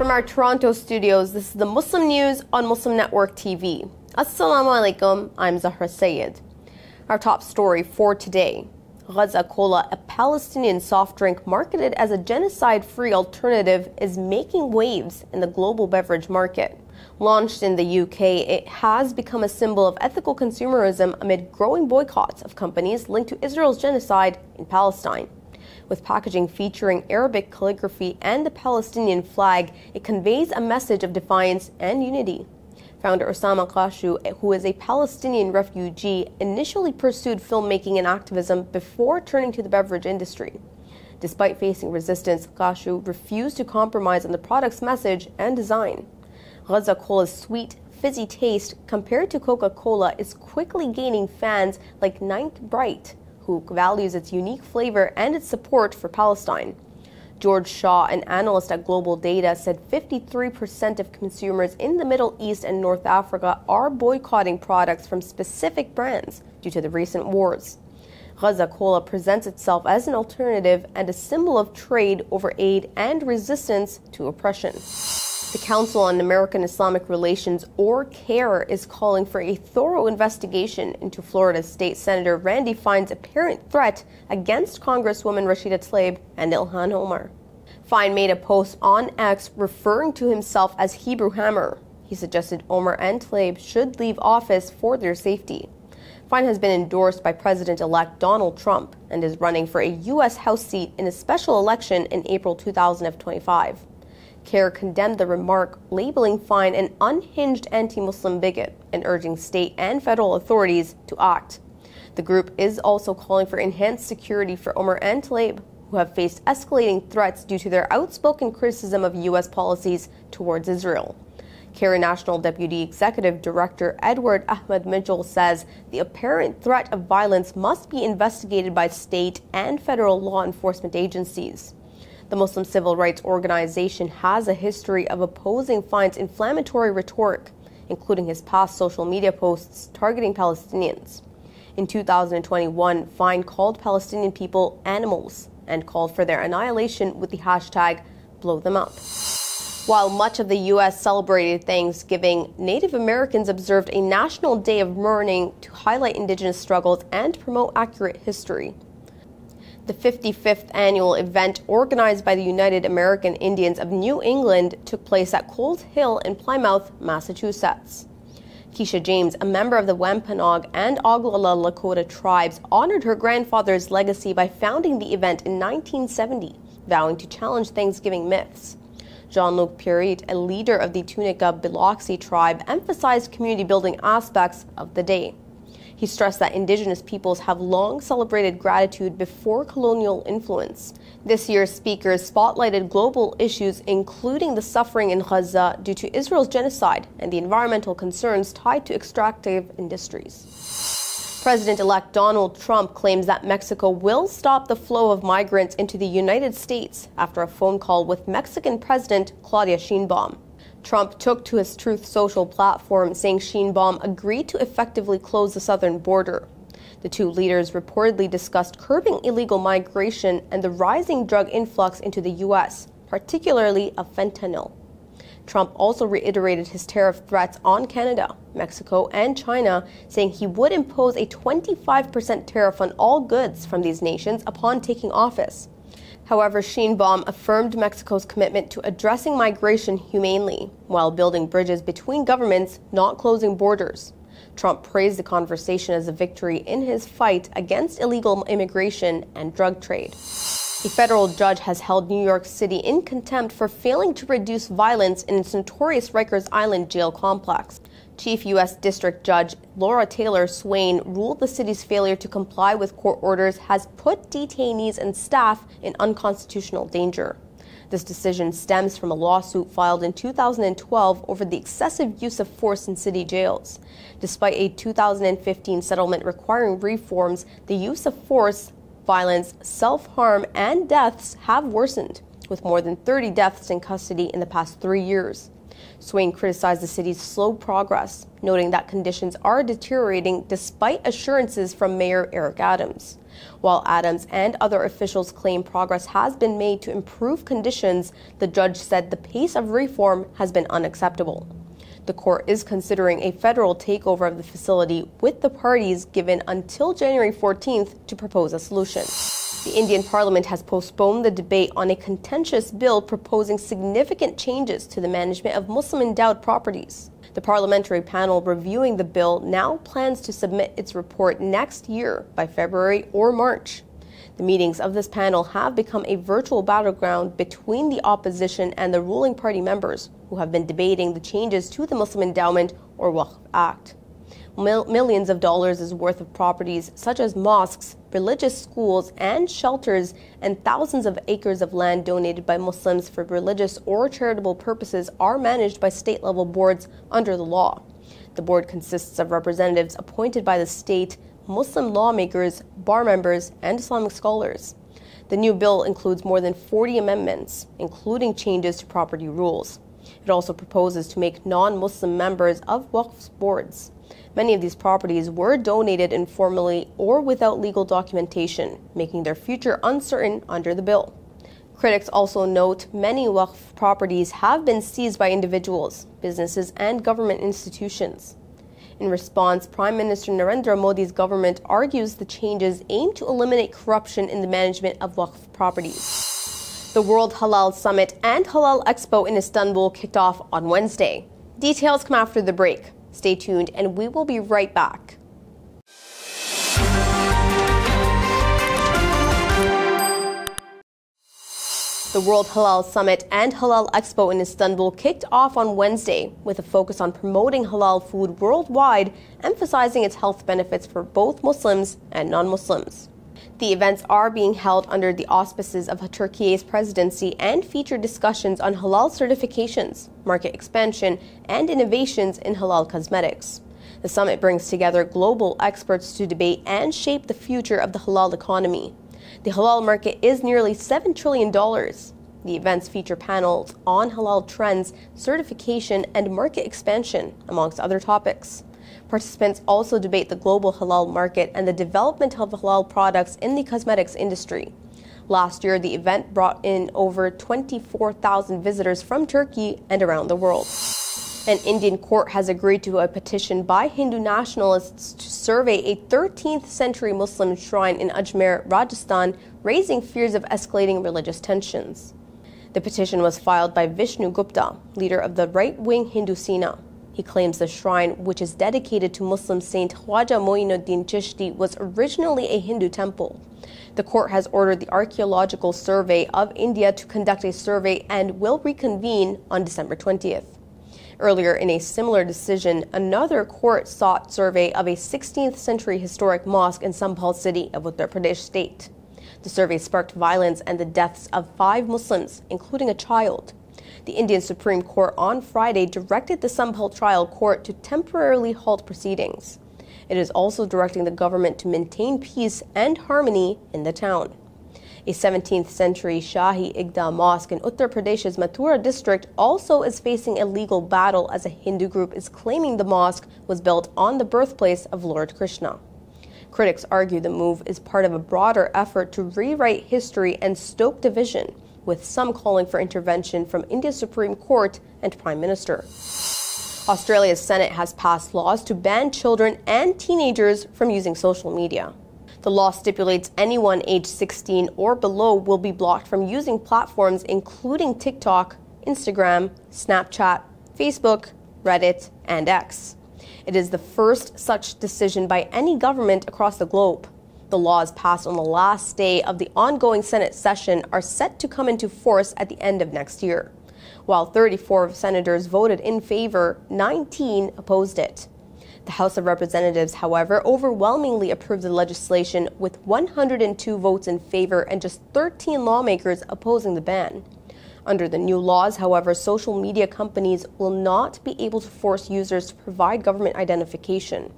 From our Toronto studios, this is the Muslim News on Muslim Network TV. Assalamu alaikum, I'm Zahra Syed. Our top story for today. Gaza Cola, a Palestinian soft drink marketed as a genocide-free alternative, is making waves in the global beverage market. Launched in the UK, it has become a symbol of ethical consumerism amid growing boycotts of companies linked to Israel's genocide in Palestine. With packaging featuring Arabic calligraphy and the Palestinian flag, it conveys a message of defiance and unity. Founder Osama Qashu, who is a Palestinian refugee, initially pursued filmmaking and activism before turning to the beverage industry. Despite facing resistance, Qashu refused to compromise on the product's message and design. Gaza Cola's sweet, fizzy taste, compared to Coca-Cola, is quickly gaining fans like Ninth Bright, who values its unique flavor and its support for Palestine. George Shaw, an analyst at Global Data, said 53% of consumers in the Middle East and North Africa are boycotting products from specific brands due to the recent wars. Gaza Cola presents itself as an alternative and a symbol of trade over aid and resistance to oppression. The Council on American Islamic Relations, or CAIR, is calling for a thorough investigation into Florida State Senator Randy Fine's apparent threat against Congresswoman Rashida Tlaib and Ilhan Omar. Fine made a post on X referring to himself as Hebrew Hammer. He suggested Omar and Tlaib should leave office for their safety. Fine has been endorsed by President-elect Donald Trump and is running for a U.S. House seat in a special election in April 2025. CAIR condemned the remark, labeling Fine an unhinged anti-Muslim bigot and urging state and federal authorities to act. The group is also calling for enhanced security for Omar and Tlaib, who have faced escalating threats due to their outspoken criticism of U.S. policies towards Israel. CAIR National Deputy Executive Director Edward Ahmed Mitchell says the apparent threat of violence must be investigated by state and federal law enforcement agencies. The Muslim Civil Rights Organization has a history of opposing Fine's inflammatory rhetoric, including his past social media posts targeting Palestinians. In 2021, Fine called Palestinian people animals and called for their annihilation with the hashtag #BlowThemUp. While much of the U.S. celebrated Thanksgiving, Native Americans observed a national day of mourning to highlight indigenous struggles and promote accurate history. The 55th annual event, organized by the United American Indians of New England, took place at Coles Hill in Plymouth, Massachusetts. Keisha James, a member of the Wampanoag and Oglala Lakota tribes, honored her grandfather's legacy by founding the event in 1970, vowing to challenge Thanksgiving myths. Jean-Luc Pierite, a leader of the Tunica Biloxi tribe, emphasized community-building aspects of the day. He stressed that indigenous peoples have long celebrated gratitude before colonial influence. This year's speakers spotlighted global issues, including the suffering in Gaza due to Israel's genocide and the environmental concerns tied to extractive industries. President-elect Donald Trump claims that Mexico will stop the flow of migrants into the United States after a phone call with Mexican President Claudia Sheinbaum. Trump took to his Truth Social platform, saying Sheinbaum agreed to effectively close the southern border. The two leaders reportedly discussed curbing illegal migration and the rising drug influx into the U.S., particularly of fentanyl. Trump also reiterated his tariff threats on Canada, Mexico, and China, saying he would impose a 25% tariff on all goods from these nations upon taking office. However, Sheinbaum affirmed Mexico's commitment to addressing migration humanely, while building bridges between governments, not closing borders. Trump praised the conversation as a victory in his fight against illegal immigration and drug trade. A federal judge has held New York City in contempt for failing to reduce violence in its notorious Rikers Island jail complex. Chief U.S. District Judge Laura Taylor Swain ruled the city's failure to comply with court orders has put detainees and staff in unconstitutional danger. This decision stems from a lawsuit filed in 2012 over the excessive use of force in city jails. Despite a 2015 settlement requiring reforms, the use of force, violence, self-harm, and deaths have worsened, with more than 30 deaths in custody in the past 3 years. Swain criticized the city's slow progress, noting that conditions are deteriorating despite assurances from Mayor Eric Adams. While Adams and other officials claim progress has been made to improve conditions, the judge said the pace of reform has been unacceptable. The court is considering a federal takeover of the facility, with the parties given until January 14th to propose a solution. The Indian Parliament has postponed the debate on a contentious bill proposing significant changes to the management of Muslim-endowed properties. The parliamentary panel reviewing the bill now plans to submit its report next year by February or March. The meetings of this panel have become a virtual battleground between the opposition and the ruling party members, who have been debating the changes to the Muslim Endowment or Waqf Act. Millions of dollars worth of properties such as mosques, religious schools and shelters, and thousands of acres of land donated by Muslims for religious or charitable purposes are managed by state-level boards under the law. The board consists of representatives appointed by the state, Muslim lawmakers, bar members, and Islamic scholars. The new bill includes more than 40 amendments, including changes to property rules. It also proposes to make non-Muslim members of Waqf boards. Many of these properties were donated informally or without legal documentation, making their future uncertain under the bill. Critics also note many Waqf properties have been seized by individuals, businesses, and government institutions. In response, Prime Minister Narendra Modi's government argues the changes aim to eliminate corruption in the management of Waqf properties. The World Halal Summit and Halal Expo in Istanbul kicked off on Wednesday. Details come after the break. Stay tuned, and we will be right back. The World Halal Summit and Halal Expo in Istanbul kicked off on Wednesday with a focus on promoting halal food worldwide, emphasizing its health benefits for both Muslims and non-Muslims. The events are being held under the auspices of Turkey's presidency and feature discussions on halal certifications, market expansion, and innovations in halal cosmetics. The summit brings together global experts to debate and shape the future of the halal economy. The halal market is nearly $7 trillion. The events feature panels on halal trends, certification, and market expansion, amongst other topics. Participants also debate the global halal market and the development of halal products in the cosmetics industry. Last year, the event brought in over 24,000 visitors from Turkey and around the world. An Indian court has agreed to a petition by Hindu nationalists to survey a 13th century Muslim shrine in Ajmer, Rajasthan, raising fears of escalating religious tensions. The petition was filed by Vishnu Gupta, leader of the right-wing Hindu Sena. He claims the shrine, which is dedicated to Muslim saint Khwaja Moinuddin Chishti, was originally a Hindu temple. The court has ordered the Archaeological Survey of India to conduct a survey and will reconvene on December 20th. Earlier in a similar decision, another court sought survey of a 16th century historic mosque in Sambhal city of Uttar Pradesh state. The survey sparked violence and the deaths of 5 Muslims, including a child. The Indian Supreme Court on Friday directed the Sambhal trial court to temporarily halt proceedings. It is also directing the government to maintain peace and harmony in the town. A 17th century Shahi Igda mosque in Uttar Pradesh's Mathura district also is facing a legal battle as a Hindu group is claiming the mosque was built on the birthplace of Lord Krishna. Critics argue the move is part of a broader effort to rewrite history and stoke division, with some calling for intervention from India's Supreme Court and Prime Minister. Australia's Senate has passed laws to ban children and teenagers from using social media. The law stipulates anyone aged 16 or below will be blocked from using platforms including TikTok, Instagram, Snapchat, Facebook, Reddit, and X. It is the first such decision by any government across the globe. The laws passed on the last day of the ongoing Senate session are set to come into force at the end of next year. While 34 senators voted in favor, 19 opposed it. The House of Representatives, however, overwhelmingly approved the legislation with 102 votes in favor and just 13 lawmakers opposing the ban. Under the new laws, however, social media companies will not be able to force users to provide government identification.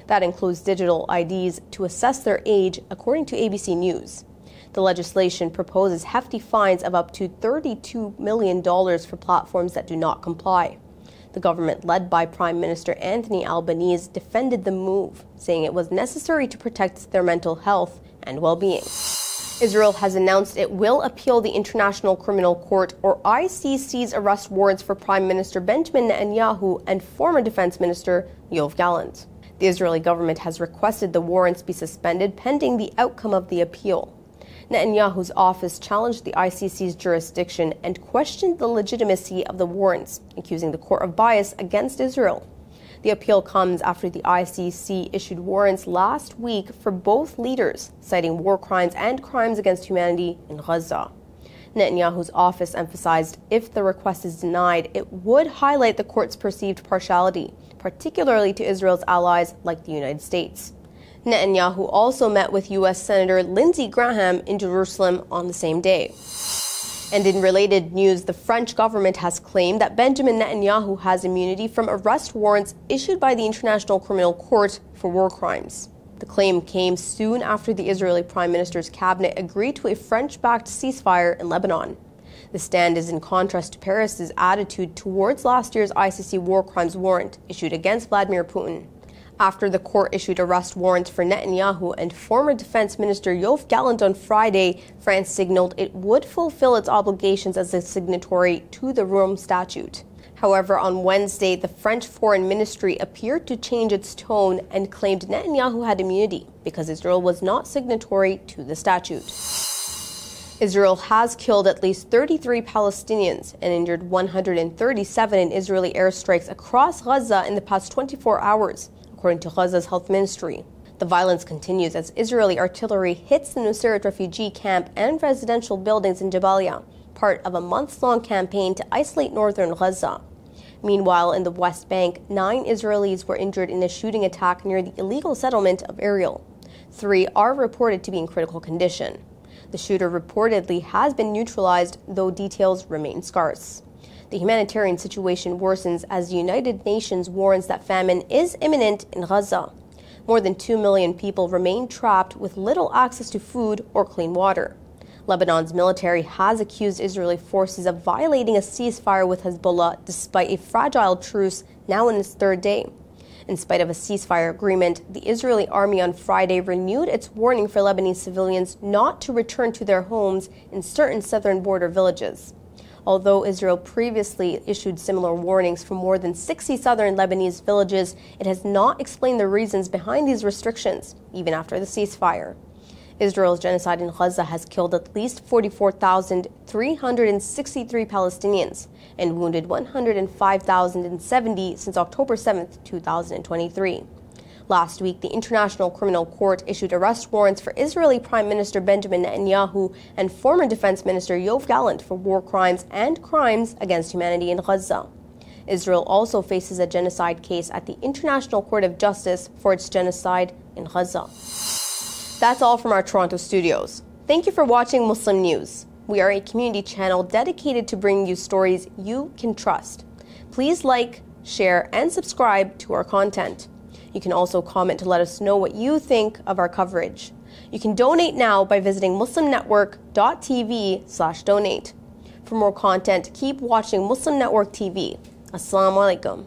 That includes digital IDs to assess their age, according to ABC News. The legislation proposes hefty fines of up to $32 million for platforms that do not comply. The government, led by Prime Minister Anthony Albanese, defended the move, saying it was necessary to protect their mental health and well-being. Israel has announced it will appeal the International Criminal Court, or ICC's, arrest warrants for Prime Minister Benjamin Netanyahu and former Defense Minister Yoav Gallant. The Israeli government has requested the warrants be suspended pending the outcome of the appeal. Netanyahu's office challenged the ICC's jurisdiction and questioned the legitimacy of the warrants, accusing the court of bias against Israel. The appeal comes after the ICC issued warrants last week for both leaders, citing war crimes and crimes against humanity in Gaza. Netanyahu's office emphasized if the request is denied, it would highlight the court's perceived partiality, particularly to Israel's allies like the United States. Netanyahu also met with U.S. Senator Lindsey Graham in Jerusalem on the same day. And in related news, the French government has claimed that Benjamin Netanyahu has immunity from arrest warrants issued by the International Criminal Court for war crimes. The claim came soon after the Israeli Prime Minister's cabinet agreed to a French-backed ceasefire in Lebanon. The stand is in contrast to Paris's attitude towards last year's ICC war crimes warrant issued against Vladimir Putin. After the court issued arrest warrants for Netanyahu and former Defense Minister Yoav Gallant on Friday, France signaled it would fulfill its obligations as a signatory to the Rome Statute. However, on Wednesday, the French Foreign Ministry appeared to change its tone and claimed Netanyahu had immunity because Israel was not signatory to the statute. Israel has killed at least 33 Palestinians and injured 137 in Israeli airstrikes across Gaza in the past 24 hours. According to Gaza's health ministry. The violence continues as Israeli artillery hits the Nusayrat refugee camp and residential buildings in Jabalia, part of a months-long campaign to isolate northern Gaza. Meanwhile, in the West Bank, 9 Israelis were injured in a shooting attack near the illegal settlement of Ariel. 3 are reported to be in critical condition. The shooter reportedly has been neutralized, though details remain scarce. The humanitarian situation worsens as the United Nations warns that famine is imminent in Gaza. More than 2 million people remain trapped with little access to food or clean water. Lebanon's military has accused Israeli forces of violating a ceasefire with Hezbollah despite a fragile truce now in its 3rd day. In spite of a ceasefire agreement, the Israeli army on Friday renewed its warning for Lebanese civilians not to return to their homes in certain southern border villages. Although Israel previously issued similar warnings for more than 60 southern Lebanese villages, it has not explained the reasons behind these restrictions, even after the ceasefire. Israel's genocide in Gaza has killed at least 44,363 Palestinians and wounded 105,070 since October 7, 2023. Last week, the International Criminal Court issued arrest warrants for Israeli Prime Minister Benjamin Netanyahu and former Defense Minister Yoav Gallant for war crimes and crimes against humanity in Gaza. Israel also faces a genocide case at the International Court of Justice for its genocide in Gaza. That's all from our Toronto studios. Thank you for watching Muslim News. We are a community channel dedicated to bringing you stories you can trust. Please like, share, and subscribe to our content. You can also comment to let us know what you think of our coverage. You can donate now by visiting muslimnetwork.tv/donate. For more content, keep watching Muslim Network TV. Assalamu alaikum.